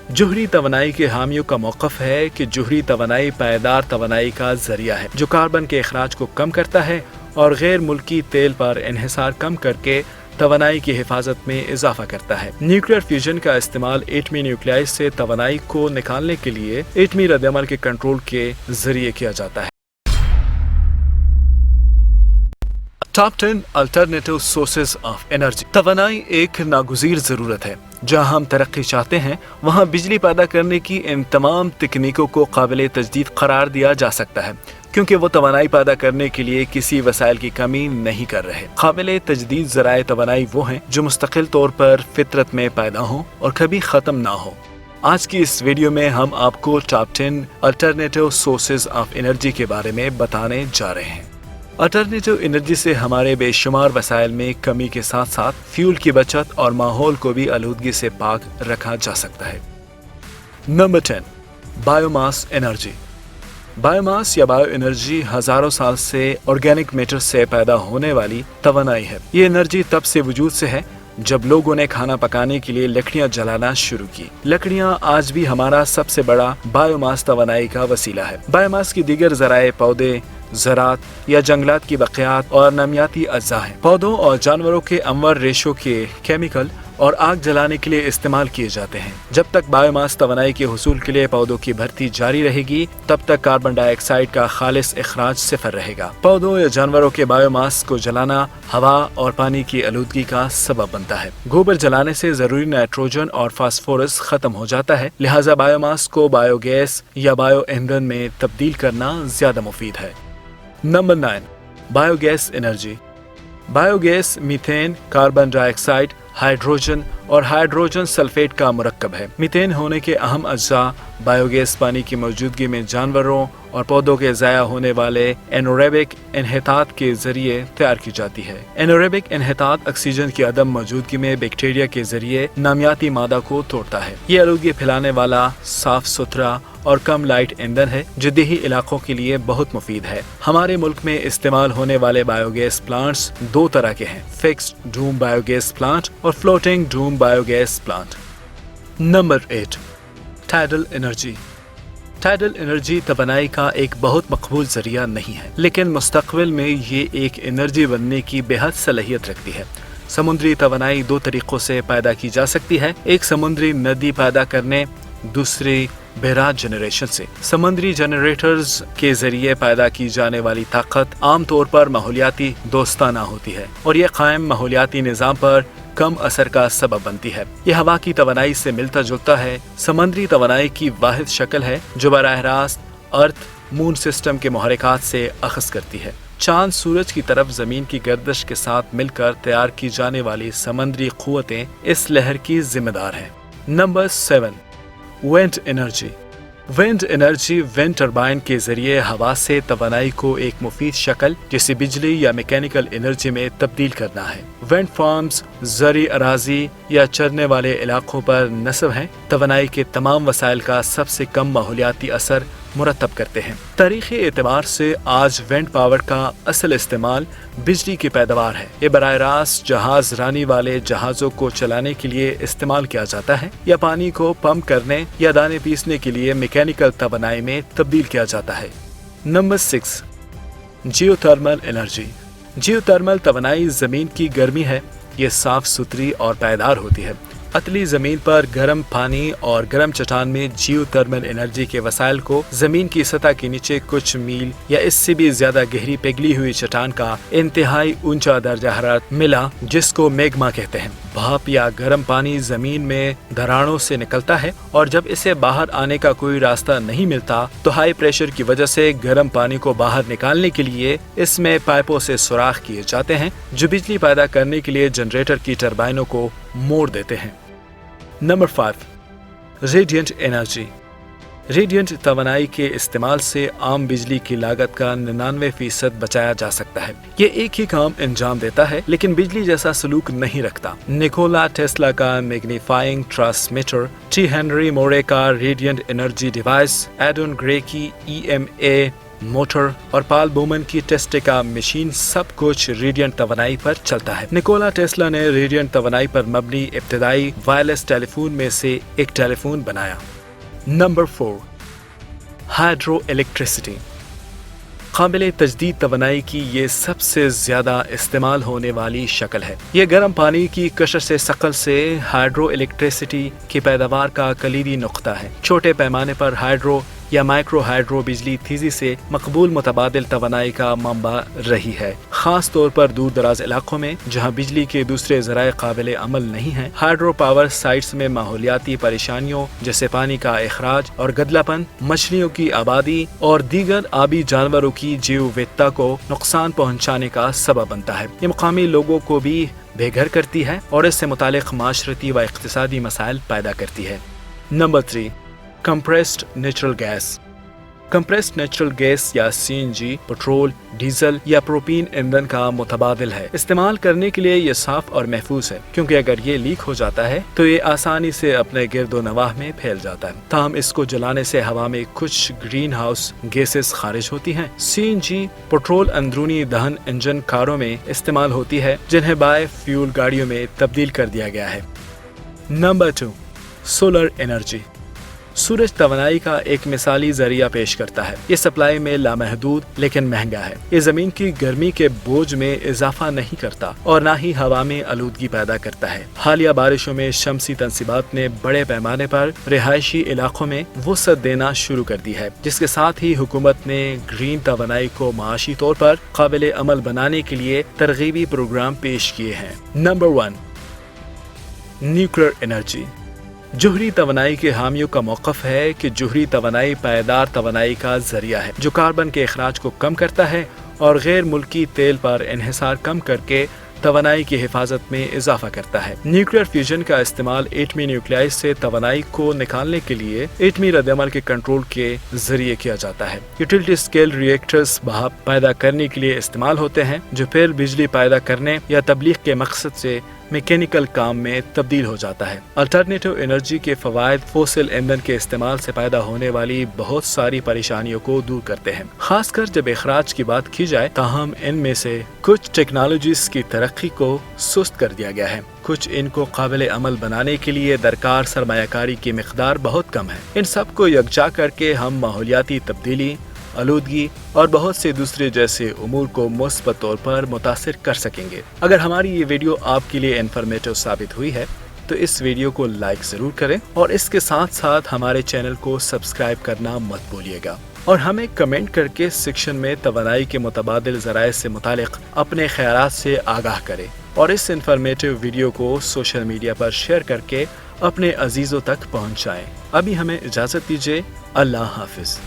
जोहरी तवानाई के हामियों का मौक़िफ़ है कि जोहरी तवानाई पायदार तवानाई का जरिया है जो कार्बन के अखराज को कम करता है और गैर मुल्की तेल पर इन्हिसार कम करके तवानाई की हिफाजत में इजाफा करता है। न्यूक्लियर फ्यूजन का इस्तेमाल एटमी न्यूक्लियाई से तवानाई को निकालने के लिए एटमी रद्दअमल के कंट्रोल के जरिए किया जाता है। Top 10 alternative sources of energy. तवानाई एक नागुज़ीर ज़रूरत है। जहाँ हम तरक्की चाहते हैं वहाँ बिजली पैदा करने की इन तमाम तकनीकों को काबिल तजदीद करार दिया जा सकता है क्योंकि वो तवानाई पैदा करने के लिए किसी वसाइल की कमी नहीं कर रहे। काबिल तजदीद ज़राए तवानाई वो हैं जो मुस्तकिल तौर पर फितरत में पैदा हों और कभी ख़त्म ना हो। आज की इस वीडियो में हम आपको top 10 alternative sources of energy के बारे में बताने जा रहे हैं। अल्टरनेटिव एनर्जी से हमारे बेशुमार वसाइल में कमी के साथ साथ फ्यूल की बचत और माहौल को भी आलूदगी से पाक रखा जा सकता है। Number 10, biomass energy. बायोमास या बायो एनर्जी हजारों साल से ऑर्गेनिक मैटर से पैदा होने वाली तवानाई है। ये एनर्जी तब से वजूद से है जब लोगों ने खाना पकाने के लिए लकड़ियां जलाना शुरू की। लकड़ियां आज भी हमारा सबसे बड़ा बायोमास तवानाई का वसीला है। बायोमास की दीगर जराए पौधे, ज़रात या जंगलात की बक़ियात और नमियाती अज्जा हैं। पौधों और जानवरों के अमवर रेशों के केमिकल और आग जलाने के लिए इस्तेमाल किए जाते हैं। जब तक बायोमास तवानाई के हुसूल के लिए पौधों की भर्ती जारी रहेगी तब तक कार्बन डाइऑक्साइड का खालिस इखराज सिफर रहेगा। पौधों या जानवरों के बायोमास को जलाना हवा और पानी की आलूदगी का सबब बनता है। गोबर जलाने से जरूरी नाइट्रोजन और फास्फोरस खत्म हो जाता है, लिहाजा बायोमास को बायोगैस या बायो ईंधन में तब्दील करना ज्यादा मुफीद है। Number 9, biogas energy. Biogas methane, carbon dioxide, hydrogen और हाइड्रोजन सल्फेट का मुरक्कब है। मीथेन होने के अहम अज्जा बायोगैस पानी की मौजूदगी में जानवरों और पौधों के ज़ाया होने वाले एनोरेबिक इन्हितात के जरिए तैयार की जाती है। एनोरेबिक इन्हितात ऑक्सीजन की अदम मौजूदगी में बैक्टीरिया के जरिए नामियाती मादा को तोड़ता है। ये आलूदगी फैलाने वाला साफ सुथरा और कम लाइट ईंधन है जो देही इलाकों के लिए बहुत मुफीद है। हमारे मुल्क में इस्तेमाल होने वाले बायोगैस प्लांट्स दो तरह के हैं, फिक्स्ड डूम बायोगैस प्लांट और floating dome biogas plant. Number 8, tidal energy. Tidal energy तवानाई का एक बहुत मकबूल जरिया नहीं है, लेकिन मुस्तकबिल में ये एक एनर्जी बनने की बेहद सलाहियत रखती है। समुद्री तवानाई दो तरीकों से पैदा की जा सकती है, एक समुद्री नदी पैदा करने, दूसरी बहराज जनरेशन से। समुद्री जनरेटर्स के जरिए पैदा की जाने वाली ताकत आमतौर पर माहौलियाती दोस्ताना होती है और ये कायम माहौलियाती निज़ाम पर कम असर का सबब बनती है। यह हवा की तवानाई से मिलता जुलता है। समुद्री तवानाई की वाहिद शक्ल है जो बराह रास्त अर्थ मून सिस्टम के मुहर्रिकात से अखज़ करती है। चांद सूरज की तरफ जमीन की गर्दिश के साथ मिलकर तैयार की जाने वाली समुद्री क़ुव्वतें इस लहर की जिम्मेदार हैं। Number 7, wind energy. Wind energy wind turbine के जरिए हवा से तवानाई को एक मुफीद शक्ल जैसे बिजली या मैकेनिकल एनर्जी में तब्दील करना है। विंड फार्म्स ज़री अराजी या चरने वाले इलाकों पर नस्ब हैं। तवानाई के तमाम वसाइल का सबसे कम माहौलियाती असर मुरतब करते हैं। तारीख़ी एतबार से आज विंड पावर का असल इस्तेमाल बिजली की पैदावार है। ये बराह रास्त जहाज रानी वाले जहाज़ों को चलाने के लिए इस्तेमाल किया जाता है या पानी को पंप करने या दाने पीसने के लिए मैकेनिकल तवानाई में तब्दील किया जाता है। Number 6, geothermal energy. जियोथर्मल तवानाई ज़मीन की गर्मी है। ये साफ सुथरी और पायदार होती है। अतली जमीन पर गर्म पानी और गर्म चट्टान में जियोथर्मल एनर्जी के वसाइल को जमीन की सतह के नीचे कुछ मील या इससे भी ज्यादा गहरी पिघली हुई चट्टान का इंतहाई ऊंचा दर्जा हरारत मिला जिसको मैग्मा कहते हैं। भाप या गर्म पानी जमीन में दरारों से निकलता है और जब इसे बाहर आने का कोई रास्ता नहीं मिलता तो हाई प्रेशर की वजह से गर्म पानी को बाहर निकालने के लिए इसमें पाइपों से सुराख किए जाते हैं जो बिजली पैदा करने के लिए जनरेटर की टरबाइनों को मोड़ देते हैं। Number 5, radiant energy. रेडिएंट तवानाई के इस्तेमाल से आम बिजली की लागत का 99% बचाया जा सकता है। ये एक ही काम अंजाम देता है लेकिन बिजली जैसा सलूक नहीं रखता। निकोला टेस्ला का magnifying transmitter, T Henry Moray का radiant energy device, Edwin Gray की EMA मोटर और पाल बोमन की टेस्टिका मशीन सब कुछ रेडियंट तवानाई पर चलता है। निकोला टेस्ला ने रेडियंट तवानाई पर मबनी इब्तिदाई वायरलेस टेलीफोन में से एक टेलीफोन बनाया। Number 4, hydro electricity. काबिल तजदीद तवानाई की ये सबसे ज्यादा इस्तेमाल होने वाली शक्ल है। ये गर्म पानी की कशश शकल से हाइड्रो इलेक्ट्रिसिटी की पैदावार का कलीदी नुक्ता है। छोटे पैमाने पर हाइड्रो या माइक्रो हाइड्रो बिजली तेजी से मकबूल मुतबादिल तवानाई का मंबा रही है। खास तौर पर दूर दराज इलाकों में जहाँ बिजली के दूसरे ज़राए काबिल अमल नहीं हैं, हाइड्रो पावर साइट्स में माहौलियाती परेशानियों जैसे पानी का अखराज और गदलापन, मछलियों की आबादी और दीगर आबी जानवरों की जीव विविधता को नुकसान पहुँचाने का सबब बनता है। ये मुकामी लोगों को भी बेघर करती है और इससे मुतालिक माशरती व इक़्तिसादी मसाइल पैदा करती है। Number 3, compressed natural gas. Compressed natural gas या सीएनजी पेट्रोल, डीजल या प्रोपीन ईंधन का मुतबादिल है। इस्तेमाल करने के लिए ये साफ और महफूज है, क्योंकि अगर ये लीक हो जाता है तो ये आसानी से अपने गिरदो नवाह में फैल जाता है। ताहम इसको जलाने से हवा में कुछ ग्रीन हाउस गैसेस खारिज होती हैं। सीएनजी पेट्रोल अंदरूनी दहन इंजन कारों में इस्तेमाल होती है, जिन्हें बाय फ्यूल गाड़ियों में तब्दील कर दिया गया है। Number 2, solar energy. सूरज तवानाई का एक मिसाली जरिया पेश करता है। ये सप्लाई में लामहदूद लेकिन महंगा है। ये जमीन की गर्मी के बोझ में इजाफा नहीं करता और न ही हवा में आलूदगी पैदा करता है। हालिया बारिशों में शमसी तंसीबात ने बड़े पैमाने पर रिहायशी इलाकों में वसअत देना शुरू कर दी है, जिसके साथ ही हुकूमत ने ग्रीन तवानाई को माशी तौर पर काबिल अमल बनाने के लिए तरगीबी प्रोग्राम पेश किए हैं। Number 1, nuclear energy. जोहरी तवानाई के हामियों का मौक़िफ़ है कि जोहरी तवानाई पायदार तवानाई का जरिया है, जो कार्बन के अखराज को कम करता है और गैर मुल्की तेल पर इन्हिसार कम करके तवानाई की हिफाजत में इजाफा करता है। न्यूक्लियर फ्यूजन का इस्तेमाल एटमी न्यूक्लियाइज से तवानाई को निकालने के लिए एटमी रद्दअमल के कंट्रोल के जरिए किया जाता है। यूटिलिटी स्केल रिएक्टर्स भाप पैदा करने के लिए इस्तेमाल होते हैं, जो फिर बिजली पैदा करने या तबलीग के मकसद से मैकेनिकल काम में तब्दील हो जाता है। अल्टरनेटिव एनर्जी के फवायद फोसिल ईंधन के इस्तेमाल से पैदा होने वाली बहुत सारी परेशानियों को दूर करते हैं, खासकर जब अखराज की बात की जाए। ताहम इनमें से कुछ टेक्नोलॉजीज की तरक्की को सुस्त कर दिया गया है। कुछ इनको काबिल अमल बनाने के लिए दरकार सरमायाकारी की मिकदार बहुत कम है। इन सब को यकजा करके हम माहौलियाती तब्दीली, आलूदगी और बहुत से दूसरे जैसे उमूर को मुस्बत तौर पर मुतासिर कर सकेंगे। अगर हमारी ये वीडियो आपके लिए इन्फॉर्मेटिव साबित हुई है तो इस वीडियो को लाइक ज़रूर करें और इसके साथ साथ हमारे चैनल को सब्सक्राइब करना मत भूलिएगा। और हमें कमेंट करके सेक्शन में तवानाई के मुतबादिल ज़राए से मुतालिक अपने ख्यालात से आगाह करें और इस इन्फॉर्मेटिव वीडियो को सोशल मीडिया पर शेयर करके अपने अजीज़ों तक पहुँचाएँ। अभी हमें इजाज़त दीजिए। अल्लाह हाफिज़।